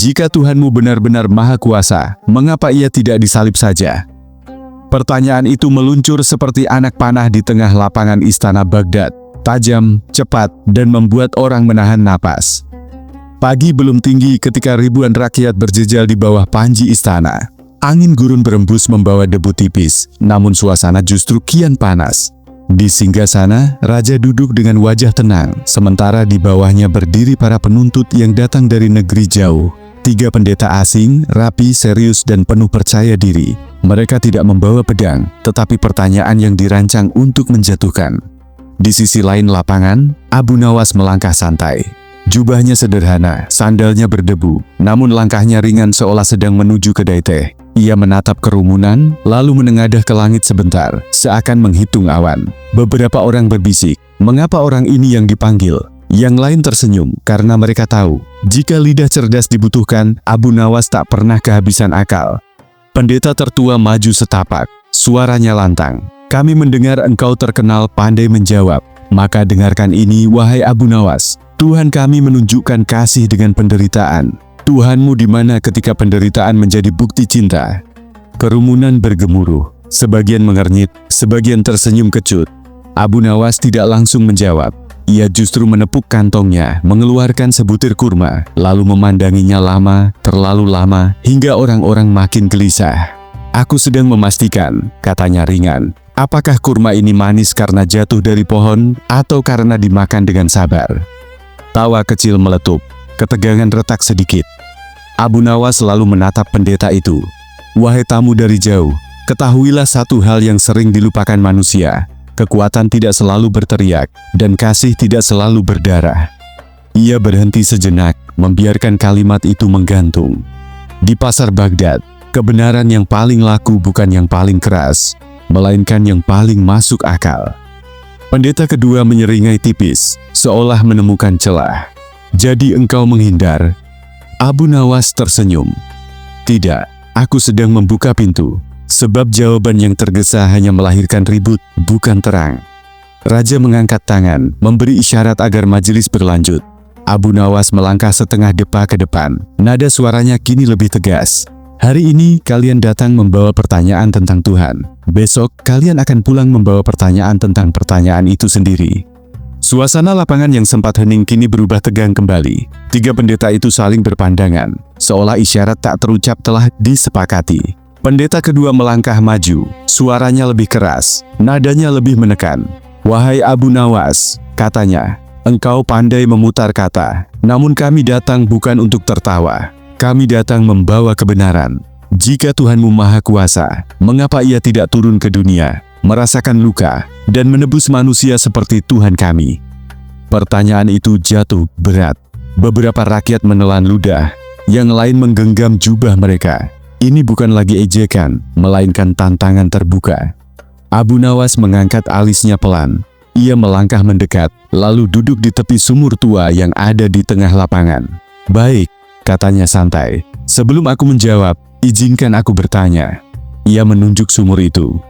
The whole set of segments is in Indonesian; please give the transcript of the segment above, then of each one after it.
Jika Tuhanmu benar-benar Maha Kuasa, mengapa Ia tidak disalib saja? Pertanyaan itu meluncur seperti anak panah di tengah lapangan istana Baghdad, tajam, cepat, dan membuat orang menahan napas. Pagi belum tinggi ketika ribuan rakyat berjejal di bawah panji istana. Angin gurun berembus membawa debu tipis, namun suasana justru kian panas. Di singgasana, raja duduk dengan wajah tenang, sementara di bawahnya berdiri para penuntut yang datang dari negeri jauh. 3 pendeta asing, rapi, serius, dan penuh percaya diri. Mereka tidak membawa pedang, tetapi pertanyaan yang dirancang untuk menjatuhkan. Di sisi lain lapangan, Abu Nawas melangkah santai. Jubahnya sederhana, sandalnya berdebu, namun langkahnya ringan seolah sedang menuju kedai teh. Ia menatap kerumunan, lalu menengadah ke langit sebentar, seakan menghitung awan. Beberapa orang berbisik, "Mengapa orang ini yang dipanggil?" Yang lain tersenyum, karena mereka tahu, jika lidah cerdas dibutuhkan, Abu Nawas tak pernah kehabisan akal. Pendeta tertua maju setapak, suaranya lantang. "Kami mendengar engkau terkenal pandai menjawab. Maka dengarkan ini, wahai Abu Nawas. Tuhan kami menunjukkan kasih dengan penderitaan. Tuhanmu di mana ketika penderitaan menjadi bukti cinta?" Kerumunan bergemuruh, sebagian mengernyit, sebagian tersenyum kecut. Abu Nawas tidak langsung menjawab. Ia justru menepuk kantongnya, mengeluarkan sebutir kurma, lalu memandanginya lama, terlalu lama, hingga orang-orang makin gelisah. "Aku sedang memastikan," katanya ringan, "apakah kurma ini manis karena jatuh dari pohon, atau karena dimakan dengan sabar?" Tawa kecil meletup, ketegangan retak sedikit. Abu Nawas selalu menatap pendeta itu. "Wahai tamu dari jauh, ketahuilah satu hal yang sering dilupakan manusia. Kekuatan tidak selalu berteriak, dan kasih tidak selalu berdarah." Ia berhenti sejenak, membiarkan kalimat itu menggantung. Di pasar Baghdad, kebenaran yang paling laku bukan yang paling keras, melainkan yang paling masuk akal. Pendeta kedua menyeringai tipis, seolah menemukan celah. "Jadi engkau menghindar?" Abu Nawas tersenyum. "Tidak, aku sedang membuka pintu. Sebab jawaban yang tergesa hanya melahirkan ribut, bukan terang." Raja mengangkat tangan, memberi isyarat agar majelis berlanjut. Abu Nawas melangkah setengah depa ke depan. Nada suaranya kini lebih tegas. "Hari ini kalian datang membawa pertanyaan tentang Tuhan. Besok kalian akan pulang membawa pertanyaan tentang pertanyaan itu sendiri." Suasana lapangan yang sempat hening kini berubah tegang kembali. 3 pendeta itu saling berpandangan, seolah isyarat tak terucap telah disepakati. Pendeta kedua melangkah maju, suaranya lebih keras, nadanya lebih menekan. "Wahai Abu Nawas," katanya, "engkau pandai memutar kata, namun kami datang bukan untuk tertawa. Kami datang membawa kebenaran. Jika Tuhanmu Maha Kuasa, mengapa Ia tidak turun ke dunia, merasakan luka, dan menebus manusia seperti Tuhan kami?" Pertanyaan itu jatuh berat. Beberapa rakyat menelan ludah, yang lain menggenggam jubah mereka. Ini bukan lagi ejekan, melainkan tantangan terbuka. Abu Nawas mengangkat alisnya pelan. Ia melangkah mendekat, lalu duduk di tepi sumur tua yang ada di tengah lapangan. "Baik," katanya santai, "sebelum aku menjawab, izinkan aku bertanya." Ia menunjuk sumur itu.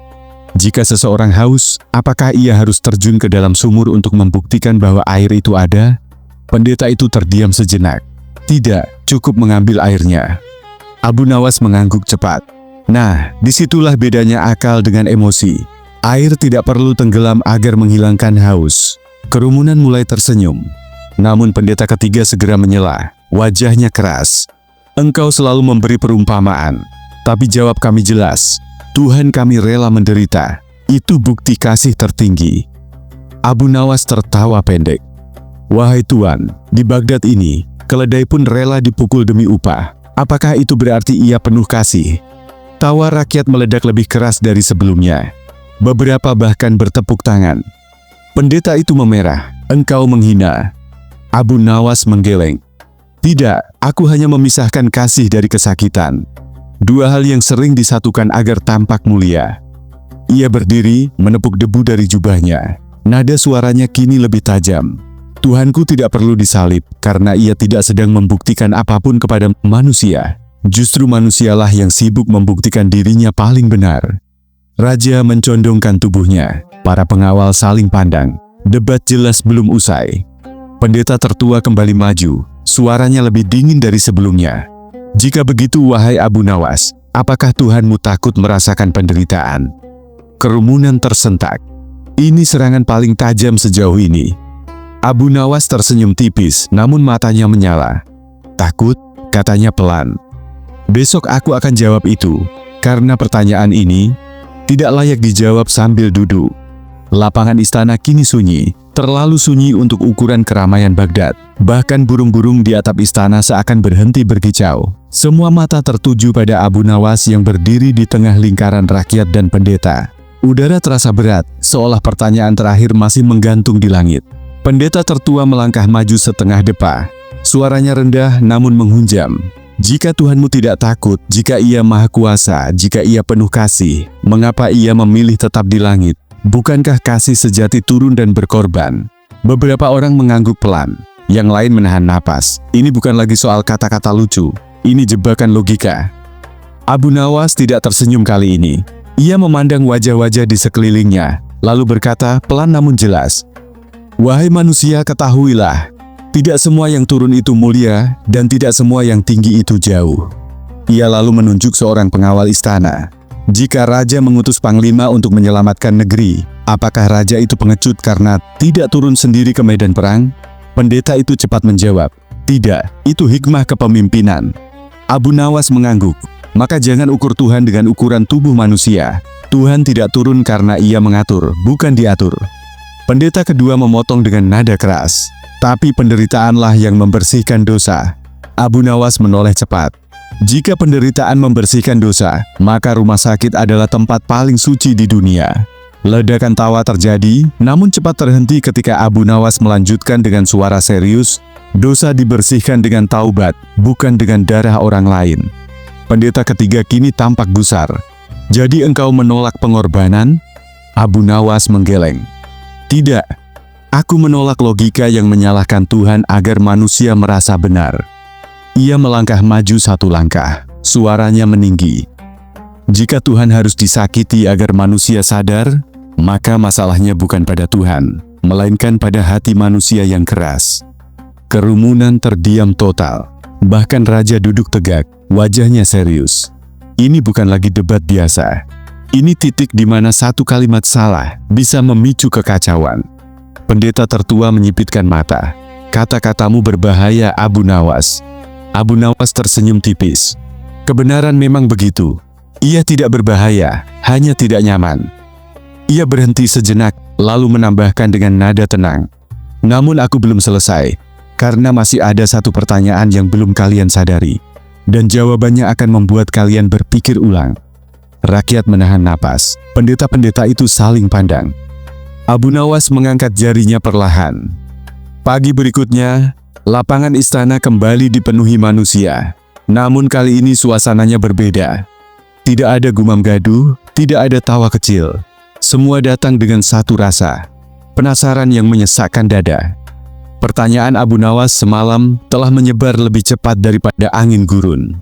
"Jika seseorang haus, apakah ia harus terjun ke dalam sumur untuk membuktikan bahwa air itu ada?" Pendeta itu terdiam sejenak. "Tidak, cukup mengambil airnya." Abu Nawas mengangguk cepat. "Nah, disitulah bedanya akal dengan emosi. Air tidak perlu tenggelam agar menghilangkan haus." Kerumunan mulai tersenyum. Namun pendeta ketiga segera menyela. Wajahnya keras. "Engkau selalu memberi perumpamaan, tapi jawab kami jelas. Tuhan kami rela menderita. Itu bukti kasih tertinggi." Abu Nawas tertawa pendek. "Wahai Tuan, di Baghdad ini, keledai pun rela dipukul demi upah. Apakah itu berarti ia penuh kasih?" Tawa rakyat meledak lebih keras dari sebelumnya. Beberapa bahkan bertepuk tangan. Pendeta itu memerah. "Engkau menghina." Abu Nawas menggeleng. "Tidak, aku hanya memisahkan kasih dari kesakitan. 2 hal yang sering disatukan agar tampak mulia." Ia berdiri, menepuk debu dari jubahnya. Nada suaranya kini lebih tajam. "Tuhanku tidak perlu disalib, karena Ia tidak sedang membuktikan apapun kepada manusia. Justru manusialah yang sibuk membuktikan dirinya paling benar." Raja mencondongkan tubuhnya. Para pengawal saling pandang. Debat jelas belum usai. Pendeta tertua kembali maju. Suaranya lebih dingin dari sebelumnya. Jika begitu, wahai Abu Nawas, apakah Tuhanmu takut merasakan penderitaan? Kerumunan tersentak. Ini serangan paling tajam sejauh ini. Abu Nawas tersenyum tipis, namun matanya menyala. Takut, katanya pelan. Besok aku akan jawab itu, karena pertanyaan ini tidak layak dijawab sambil duduk. Lapangan istana kini sunyi, terlalu sunyi untuk ukuran keramaian Baghdad. Bahkan burung-burung di atap istana seakan berhenti berkicau. Semua mata tertuju pada Abu Nawas yang berdiri di tengah lingkaran rakyat dan pendeta. Udara terasa berat, seolah pertanyaan terakhir masih menggantung di langit. Pendeta tertua melangkah maju setengah depa. Suaranya rendah namun menghunjam. Jika Tuhanmu tidak takut, jika Ia Maha Kuasa, jika Ia penuh kasih, mengapa Ia memilih tetap di langit? Bukankah kasih sejati turun dan berkorban? Beberapa orang mengangguk pelan, yang lain menahan napas. Ini bukan lagi soal kata-kata lucu, ini jebakan logika. Abu Nawas tidak tersenyum kali ini. Ia memandang wajah-wajah di sekelilingnya, lalu berkata pelan namun jelas, "Wahai manusia, ketahuilah, tidak semua yang turun itu mulia, dan tidak semua yang tinggi itu jauh." Ia lalu menunjuk seorang pengawal istana. Jika raja mengutus panglima untuk menyelamatkan negeri, apakah raja itu pengecut karena tidak turun sendiri ke medan perang? Pendeta itu cepat menjawab, "Tidak, itu hikmah kepemimpinan." Abu Nawas mengangguk. Maka jangan ukur Tuhan dengan ukuran tubuh manusia. Tuhan tidak turun karena Ia mengatur, bukan diatur. Pendeta kedua memotong dengan nada keras, "Tapi penderitaanlah yang membersihkan dosa." Abu Nawas menoleh cepat. Jika penderitaan membersihkan dosa, maka rumah sakit adalah tempat paling suci di dunia. Ledakan tawa terjadi, namun cepat terhenti ketika Abu Nawas melanjutkan dengan suara serius, "Dosa dibersihkan dengan taubat, bukan dengan darah orang lain." Pendeta ketiga kini tampak gusar. "Jadi engkau menolak pengorbanan?" Abu Nawas menggeleng. "Tidak, aku menolak logika yang menyalahkan Tuhan agar manusia merasa benar." Ia melangkah maju satu langkah, suaranya meninggi. "Jika Tuhan harus disakiti agar manusia sadar, maka masalahnya bukan pada Tuhan, melainkan pada hati manusia yang keras." Kerumunan terdiam total. Bahkan raja duduk tegak, wajahnya serius. Ini bukan lagi debat biasa. Ini titik di mana satu kalimat salah bisa memicu kekacauan. Pendeta tertua menyipitkan mata. "Kata-katamu berbahaya, Abu Nawas." Abu Nawas tersenyum tipis. Kebenaran memang begitu. Ia tidak berbahaya, hanya tidak nyaman. Ia berhenti sejenak, lalu menambahkan dengan nada tenang, "Namun aku belum selesai, karena masih ada satu pertanyaan yang belum kalian sadari, dan jawabannya akan membuat kalian berpikir ulang." Rakyat menahan napas. Pendeta-pendeta itu saling pandang. Abu Nawas mengangkat jarinya perlahan. Pagi berikutnya, lapangan istana kembali dipenuhi manusia. Namun kali ini suasananya berbeda. Tidak ada gumam gaduh, tidak ada tawa kecil. Semua datang dengan satu rasa, penasaran yang menyesakkan dada. Pertanyaan Abu Nawas semalam telah menyebar lebih cepat daripada angin gurun.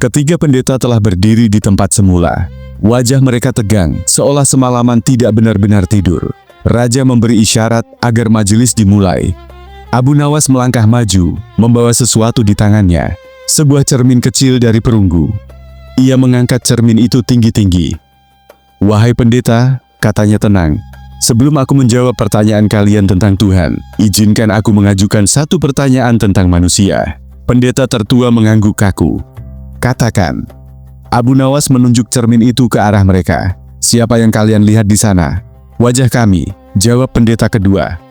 Ketiga pendeta telah berdiri di tempat semula. Wajah mereka tegang, seolah semalaman tidak benar-benar tidur. Raja memberi isyarat agar majelis dimulai. Abu Nawas melangkah maju, membawa sesuatu di tangannya. Sebuah cermin kecil dari perunggu. Ia mengangkat cermin itu tinggi-tinggi. "Wahai pendeta," katanya tenang, "sebelum aku menjawab pertanyaan kalian tentang Tuhan, izinkan aku mengajukan satu pertanyaan tentang manusia." Pendeta tertua mengangguk kaku. "Katakan." Abu Nawas menunjuk cermin itu ke arah mereka. "Siapa yang kalian lihat di sana?" "Wajah kami," jawab pendeta kedua.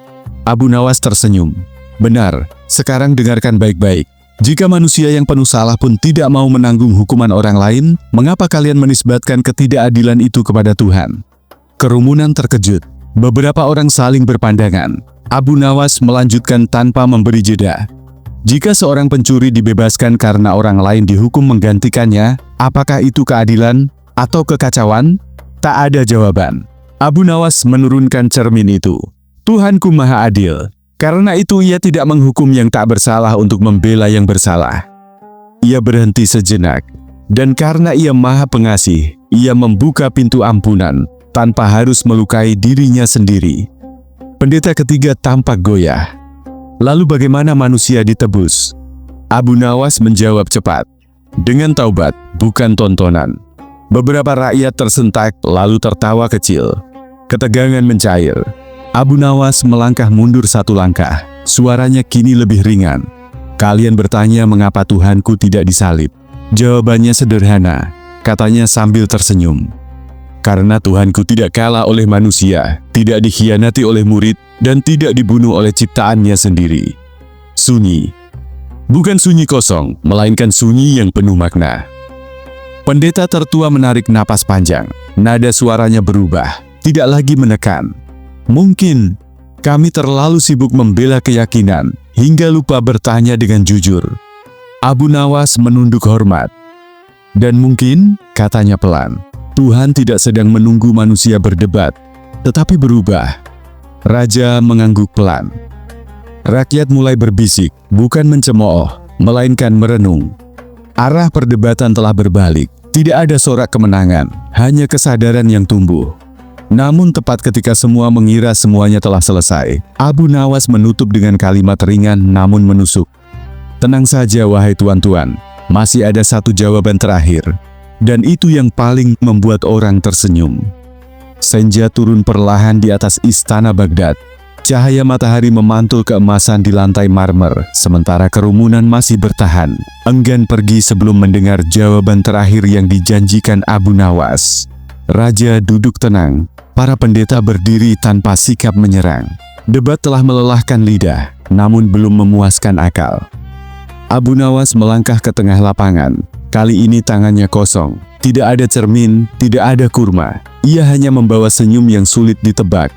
Abu Nawas tersenyum. "Benar, sekarang dengarkan baik-baik. Jika manusia yang penuh salah pun tidak mau menanggung hukuman orang lain, mengapa kalian menisbatkan ketidakadilan itu kepada Tuhan?" Kerumunan terkejut. Beberapa orang saling berpandangan. Abu Nawas melanjutkan tanpa memberi jeda. "Jika seorang pencuri dibebaskan karena orang lain dihukum menggantikannya, apakah itu keadilan atau kekacauan?" Tak ada jawaban. Abu Nawas menurunkan cermin itu. "Tuhanku Maha Adil. Karena itu Ia tidak menghukum yang tak bersalah untuk membela yang bersalah." Ia berhenti sejenak. "Dan karena Ia Maha Pengasih, Ia membuka pintu ampunan tanpa harus melukai dirinya sendiri." Pendeta ketiga tampak goyah. "Lalu bagaimana manusia ditebus?" Abu Nawas menjawab cepat. dengan taubat, bukan tontonan. Beberapa rakyat tersentak lalu tertawa kecil. Ketegangan mencair. Abu Nawas melangkah mundur satu langkah. Suaranya kini lebih ringan. Kalian bertanya mengapa Tuhanku tidak disalib. Jawabannya sederhana, katanya sambil tersenyum. Karena Tuhanku tidak kalah oleh manusia, tidak dikhianati oleh murid, dan tidak dibunuh oleh ciptaannya sendiri. Sunyi. Bukan sunyi kosong, melainkan sunyi yang penuh makna. Pendeta tertua menarik napas panjang. Nada suaranya berubah, tidak lagi menekan. Mungkin kami terlalu sibuk membela keyakinan, hingga lupa bertanya dengan jujur. Abu Nawas menunduk hormat. Dan mungkin, katanya pelan, Tuhan tidak sedang menunggu manusia berdebat, tetapi berubah. Raja mengangguk pelan. Rakyat mulai berbisik, bukan mencemooh, melainkan merenung. Arah perdebatan telah berbalik, tidak ada sorak kemenangan, hanya kesadaran yang tumbuh. Namun tepat ketika semua mengira semuanya telah selesai, Abu Nawas menutup dengan kalimat ringan namun menusuk. Tenang saja wahai tuan-tuan, masih ada satu jawaban terakhir. Dan itu yang paling membuat orang tersenyum. Senja turun perlahan di atas istana Baghdad. Cahaya matahari memantul keemasan di lantai marmer, sementara kerumunan masih bertahan, enggan pergi sebelum mendengar jawaban terakhir yang dijanjikan Abu Nawas. Raja duduk tenang, para pendeta berdiri tanpa sikap menyerang. Debat telah melelahkan lidah, namun belum memuaskan akal. Abu Nawas melangkah ke tengah lapangan. Kali ini tangannya kosong, tidak ada cermin, tidak ada kurma. Ia hanya membawa senyum yang sulit ditebak.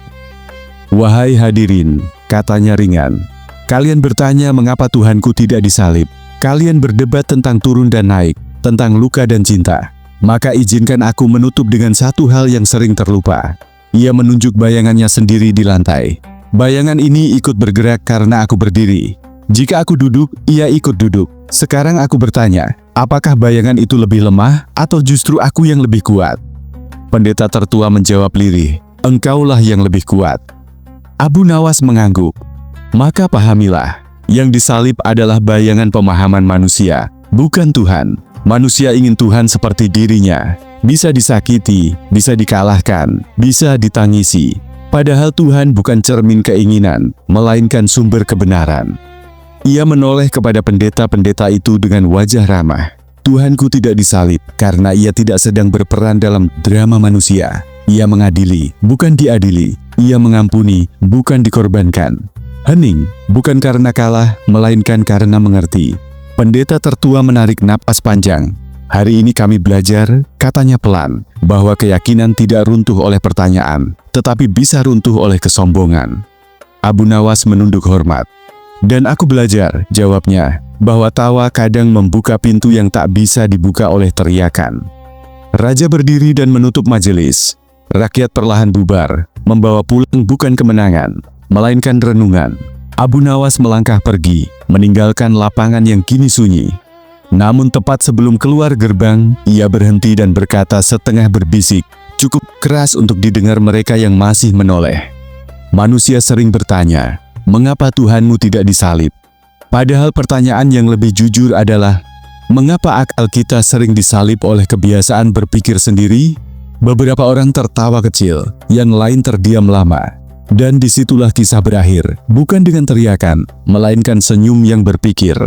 Wahai hadirin, katanya ringan. Kalian bertanya mengapa Tuhanku tidak disalib. Kalian berdebat tentang turun dan naik, tentang luka dan cinta. Maka izinkan aku menutup dengan satu hal yang sering terlupa. Ia menunjuk bayangannya sendiri di lantai. Bayangan ini ikut bergerak karena aku berdiri. Jika aku duduk, ia ikut duduk. Sekarang aku bertanya, apakah bayangan itu lebih lemah, atau justru aku yang lebih kuat? Pendeta tertua menjawab lirih, engkaulah yang lebih kuat. Abu Nawas mengangguk. Maka pahamilah, yang disalib adalah bayangan pemahaman manusia, bukan Tuhan. Manusia ingin Tuhan seperti dirinya, bisa disakiti, bisa dikalahkan, bisa ditangisi. Padahal Tuhan bukan cermin keinginan, melainkan sumber kebenaran. Ia menoleh kepada pendeta-pendeta itu dengan wajah ramah. Tuhanku tidak disalib karena ia tidak sedang berperan dalam drama manusia. Ia mengadili, bukan diadili. Ia mengampuni, bukan dikorbankan. Hening, bukan karena kalah, melainkan karena mengerti. Pendeta tertua menarik napas panjang. Hari ini kami belajar, katanya pelan, bahwa keyakinan tidak runtuh oleh pertanyaan, tetapi bisa runtuh oleh kesombongan. Abu Nawas menunduk hormat. Dan aku belajar, jawabnya, bahwa tawa kadang membuka pintu yang tak bisa dibuka oleh teriakan. Raja berdiri dan menutup majelis. Rakyat perlahan bubar, membawa pulang bukan kemenangan, melainkan renungan. Abu Nawas melangkah pergi, meninggalkan lapangan yang kini sunyi. Namun tepat sebelum keluar gerbang, ia berhenti dan berkata setengah berbisik, cukup keras untuk didengar mereka yang masih menoleh. Manusia sering bertanya, mengapa Tuhanmu tidak disalib? Padahal pertanyaan yang lebih jujur adalah, mengapa akal kita sering disalib oleh kebiasaan berpikir sendiri? Beberapa orang tertawa kecil, yang lain terdiam lama. Dan disitulah kisah berakhir, bukan dengan teriakan, melainkan senyum yang berpikir.